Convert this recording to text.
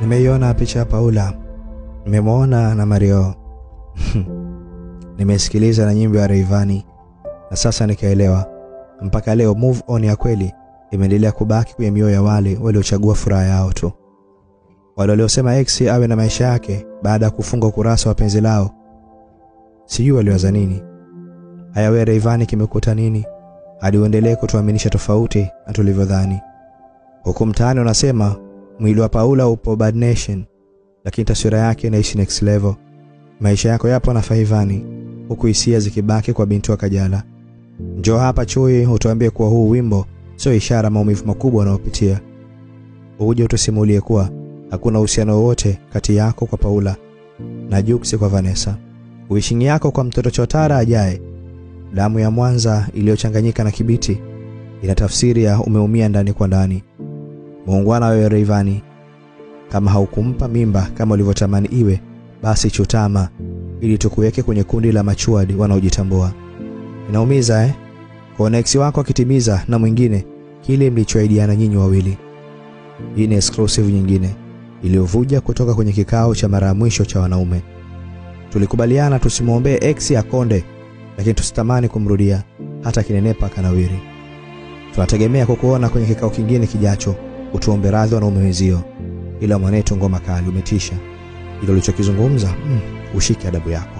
Nimeiona picha ya Paula. Nimemwona na Mario. Nimesikiliza na nyimbo ya Rayvanny na sasa nikaelewa. Mpaka leo move on ya kweli imeendelea kubaki kwenye mioyo ya wale waliochagua furaha yao tu. Wale waliosema ex awe na maisha yake baada ya kufunga ukurasa wa penzi lao. Sijui waliwaza nini. Haya wewe Rayvanny kimekuta nini? Hadi uendelee kutuaminisha tofauti na tulivyodhani. Huko mtaani unasema mwili wa Paula upo Bad Nation, lakini taswira yake inaishi next level. Maisha yako yapo na Rayvanny, huku hisia zikibaki kwa binti wa Kajala. Njoo hapa Chui utuambie kuwa huu wimbo sio ishara maumivu makubwa unayopitia. Uje utusimulie kuwa hakuna uhusiano wote kati yako kwa Paula na Jux kwa Vanessa. Wishing yako kwa mtoto chotara ajaye. Damu ya Mwanza iliyochanganyika na kibiti ina tafsiri ya umeumia ndani kwa ndani. Muungwana wewe Rayvanny, kama haukumpa mimba kama ulivyotamani iwe, basi chutama ili tukuweke kwenye kundi la machuadi wanaojitambua. Inaumiza kwa ex wako akitimiza na mwingine kile mlichoahidiana nyinyi wawili. Hii ni exclusive nyingine iliyovuja kutoka kwenye kikao cha mara ya mwisho cha wanaume. Tulikubaliana tusimuombe ex ya konde, lakini tusitamani kumrudia hata kinenepa kanawiri. Tunategemea kukuona kwenye kikao kingine kijacho, utuombe radhi wanaume wenzio. Ila mwanetu ngoma kali umetisha. Ilo ulichokizungumza, ushike adabu yako.